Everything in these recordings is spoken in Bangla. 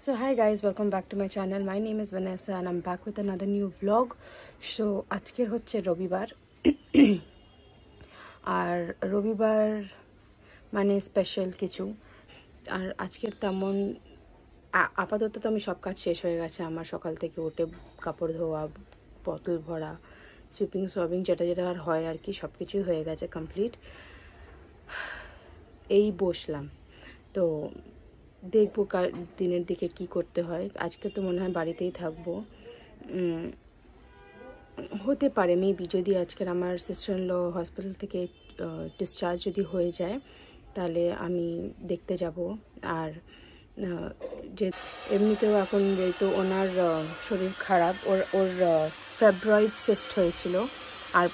So hi guys, welcome back to my channel. My name is Vanessa and I'm back with another new vlog. So আজকের হচ্ছে রবিবার আর রবিবার মানে স্পেশাল কিছু। আর আজকের তেমন আপাতত তো আমি সব কাজ শেষ হয়ে গেছে আমার। সকাল থেকে উঠে কাপড় ধোয়া, বোতল ভরা, সুইপিং সোয়াবিং যেটা যেটা আর হয় আর কি, সব কিছুই হয়ে গেছে কমপ্লিট। এই বসলাম, তো দেখবো কাল দিনের দিকে কি করতে হয়। আজকে তো মনে হয় বাড়িতেই থাকবো, হতে পারে মেবি যদি আজকের আমার সিস্টার ইন ল হসপিটাল থেকে ডিসচার্জ যদি হয়ে যায় তাহলে আমি দেখতে যাব। আর যে এমনিতেও এখন যেহেতু ওনার শরীর খারাপ, ওর ফেব্রয়েড সিস্ট হয়েছিল আর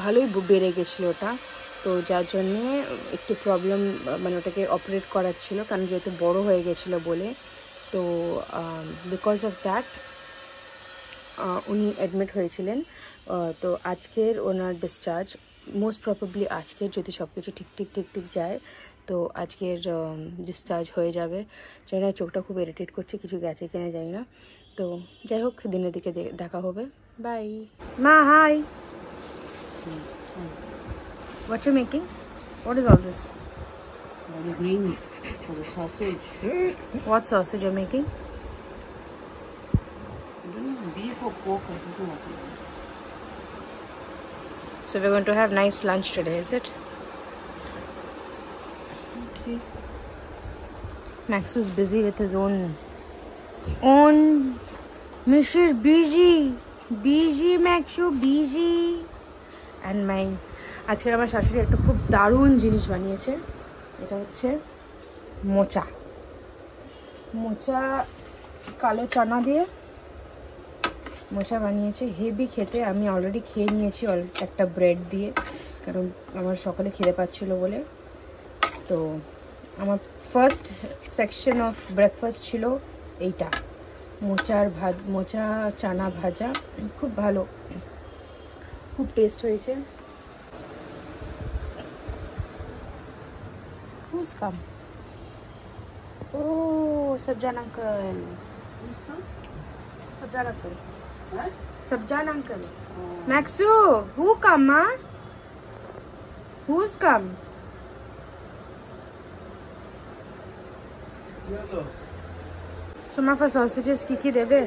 ভালোই বেড়ে গেছিলো ওটা, তো যার জন্যে একটু প্রবলেম, মানে ওটাকে অপারেট করার ছিল কারণ যেহেতু বড় হয়ে গেছিলো বলে। তো বিকজ অফ দ্যাট উনি অ্যাডমিট হয়েছিলেন। তো আজকের ওনার ডিসচার্জ, মোস্ট প্রবাবলি আজকের যদি সব কিছু ঠিক যায় তো আজকের ডিসচার্জ হয়ে যাবে। জানি না, চোখটা খুব ইরিটেট করছে, কিছু গেছে কিনা জানি না। তো যাই হোক, দিনের দিকে দেখা হবে। বাই মা। Hi, what you making? What is all this? All the greens for the sausage. What sausage you're making? I don't know, beef or pork, I don't know what it is. So we're going to have nice lunch today, is it? Let's see. Max was busy with his own Mr. busy Maxu busy. And my আজকের আমার শাশুড়ি একটা খুব দারুণ জিনিস বানিয়েছে। এটা হচ্ছে মোচা কালো চানা দিয়ে মোচা বানিয়েছে, হেভি খেতে। আমি অলরেডি খেয়ে নিয়েছি একটা ব্রেড দিয়ে, কারণ আমার সকালে খেতে পাচ্ছিল বলে। তো আমার ফার্স্ট সেকশন অফ ব্রেকফাস্ট ছিল এইটা, মোচা চানা ভাজা। খুব ভালো, খুব টেস্ট হয়েছে। Who's come? Oh, Sabjan uncle. Who's come? Sabjan uncle. What? Sabjan uncle. Maxu, who come, ma? Who's come? So, ma for sausages কি দেবে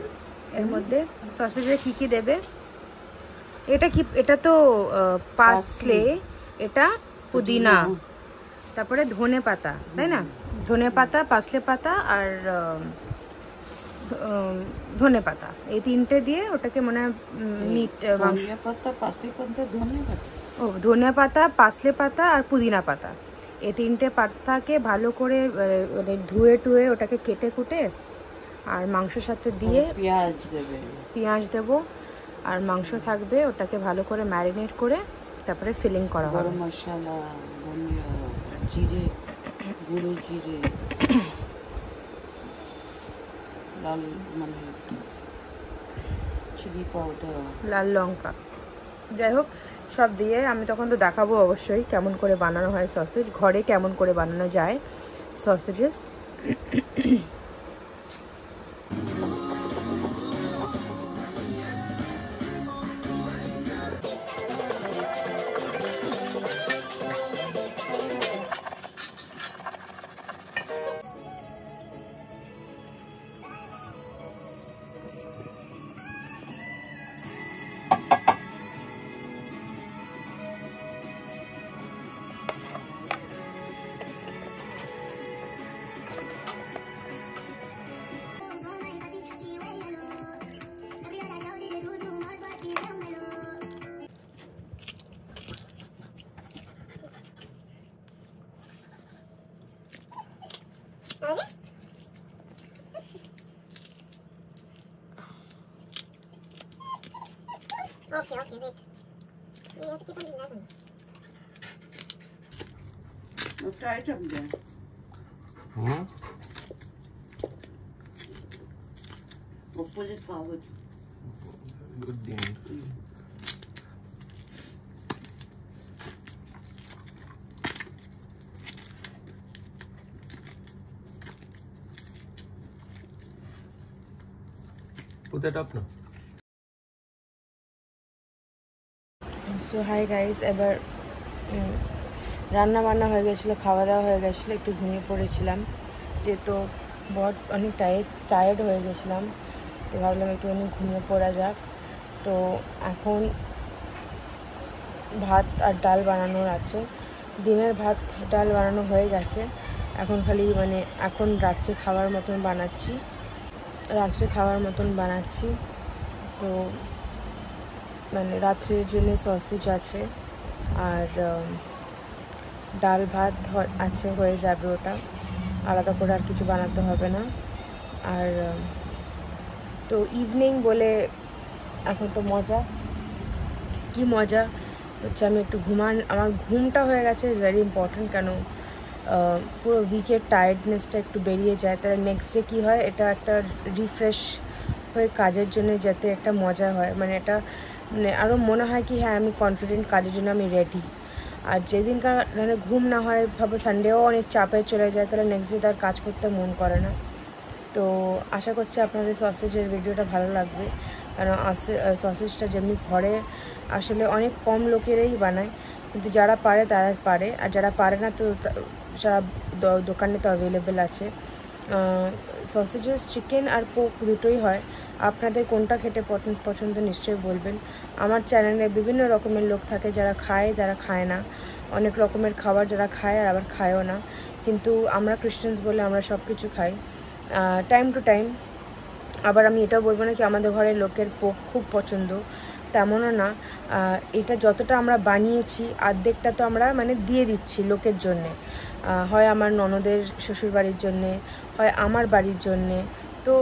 এর মধ্যে? সসেজে কি দেবে? এটা তো পার্সলে, এটা পুদিনা, তারপরে ধনে পাতা, তাই না? ধনে পাতা, পার্সলে পাতা আর ধনে পাতা, এই তিনটে দিয়ে ওটাকে মনে হয় মিট মাংস। পাতা, পার্সলে পাতা, ধনে পাতা। ও, ধনে পাতা, পার্সলে পাতা আর পুদিনা পাতা, এই তিনটে পাতাকে ভালো করে মানে ধুয়ে টুয়ে ওটাকে কেটে কুটে আর মাংসের সাথে দিয়ে পেঁয়াজ দেবো আর মাংস থাকবে, ওটাকে ভালো করে ম্যারিনেট করে তারপরে ফিলিং করা হবে। গরম মশলা, ধনিয়া, জিরে, গুঁড়ো জিরে, লাল মানে চিলি পাউডার, লাল লঙ্কা, যাই হোক সব দিয়ে আমি তখন তো দেখাবো অবশ্যই কেমন করে বানানো হয় সসেজ, ঘরে কেমন করে বানানো যায় sausages. Okay, wait. We have to keep on doing that one. No, try it up there. Or pull it forward. Good thing. Put that up now. So hi guys, এবার রান্না বান্না হয়ে গেছিলো, খাওয়া দাওয়া হয়ে গেছিলো, একটু ঘুমিয়ে পড়েছিলাম যেহেতু অনেক টায়ার্ড হয়ে গেছিলাম, তো ভাবলাম একটুখানি ঘুমিয়ে পড়া যাক। তো এখন ভাত আর ডাল বানানোর আছে, দিনের ভাত ডাল বানানো হয়ে গেছে, এখন খালি এখন রাত্রে খাওয়ার মতন বানাচ্ছি। তো রাত্রের জন্য সসেজ আছে আর ডাল ভাত আছে, হয়ে যাবে, ওটা আলাদা করে আর কিছু বানাতে হবে না। আর তো ইভিনিং বলে এখন তো কি মজা হচ্ছে, আমি একটু আমার ঘুমটা হয়ে গেছে, ইজ ভেরি ইম্পর্টেন্ট, কেন পুরো উইকের টায়ার্ডনেসটা একটু বেরিয়ে যায়, তাহলে নেক্সট ডে কী হয়, এটা একটা রিফ্রেশ হয়ে কাজের জন্য যাতে একটা মজা হয়, এটা আরও মনে হয় কি হ্যাঁ আমি কনফিডেন্ট, কাজের জন্য আমি রেডি। আর যেদিনকার ঘুম না হয়, ভাবো সানডেও অনেক চাপে চলে যায়, তাহলে নেক্সট ডে তার কাজ করতে মন করে না। তো আশা করছি আপনাদের সসেজের ভিডিওটা ভালো লাগবে, কারণ সসেজটা যেমনি ঘরে আসলে অনেক কম লোকেরাই বানায়, কিন্তু যারা পারে তারা পারে, আর যারা পারে না তো সারা দোকানে তো অ্যাভেলেবেল আছে। সসেজেস চিকেন আর পোক দুটোই হয়, আপনাদের কোনটা খেতে পছন্দ নিশ্চয়ই বলবেন। আমার চ্যানেলে বিভিন্ন রকমের লোক থাকে, যারা খায়, যারা খায় না, অনেক রকমের খাবার যারা খায় আর আবার খায়ও না, কিন্তু আমরা খ্রিস্টানস বলে আমরা সব কিছু খাই টাইম টু টাইম। আবার আমি এটাও বলবো না কি আমাদের ঘরের লোকের পোক খুব পছন্দ, তেমনও না। এটা যতটা আমরা বানিয়েছি অর্ধেকটা তো আমরা দিয়ে দিচ্ছি লোকের জন্যে, হয় আমার ননদের শ্বশুরবাড়ির জন্যে, হয় আমার বাড়ির জন্যে। তো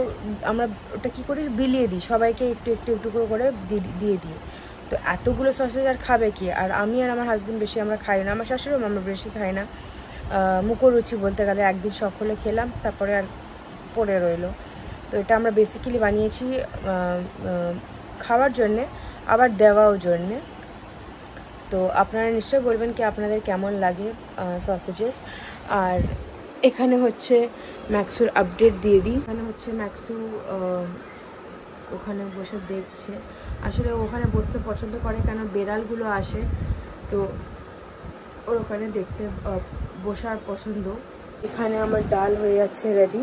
আমরা ওটা কী করি, বিলিয়ে দিই, সবাইকে একটু একটু একটু করে দিয়ে দিই। তো এতগুলো সসেজ আর খাবে কি, আর আমি আর আমার হাজব্যান্ড বেশি আমরা খাই না, আমার শাশুড়িও আমরা বেশি খাই না, মুখরুচি বলতে গেলে, একদিন সকলে খেলাম তারপরে আর পড়ে রইলো। তো এটা আমরা বেসিক্যালি বানিয়েছি খাওয়ার জন্যে, আবার দেওয়াও জন্যে। তো আপনারা নিশ্চয়ই বলবেন কি আপনাদের কেমন লাগে সসেজেস। আর এখানে হচ্ছে ম্যাক্সুর আপডেট দিয়ে দিই, এখানে হচ্ছে ম্যাক্সু ওখানে বসে দেখছে, আসলে ওখানে বসতে পছন্দ করে, কেন বেড়ালগুলো আসে, তো ওর ওখানে দেখতে বসার পছন্দ। এখানে আমার ডাল হয়ে যাচ্ছে রেডি,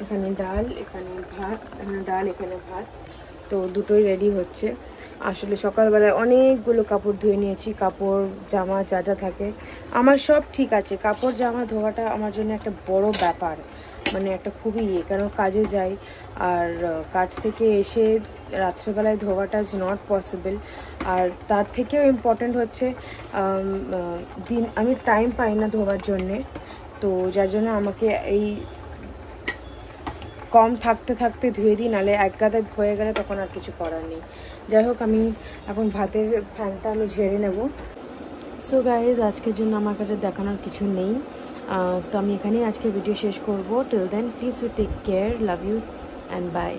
এখানে ডাল, এখানে ভাত, এখানে ভাত, তো দুটোই রেডি হচ্ছে। আসলে সকালবেলায় অনেকগুলো কাপড় ধুয়ে নিয়েছি, কাপড় জামা যা যা থাকে আমার সব ঠিক আছে। কাপড় জামা ধোয়াটা আমার জন্য একটা বড় ব্যাপার, একটা খুবই কেন কাজে যাই, আর কাজ থেকে এসে রাত্রেবেলায় ধোয়াটা ইজ নট পসিবল। আর তার থেকেও ইম্পর্ট্যান্ট হচ্ছে আমি টাইম পাই না ধোয়ার জন্যে, তো যার জন্য আমাকে এই কম থাকতে ধুয়ে দিই, নাহলে এক গাদা হয়ে গেলে তখন আর কিছু করার নেই। যাই হোক, আমি এখন ভাতের ফ্যানটা আমি ঝেড়ে নেব। সো গাইজ, আজকের জন্য আমার কাছে দেখানোর কিছু নেই, তো আমি এখানেই আজকে ভিডিও শেষ করব। Till then please you take care, love you and by.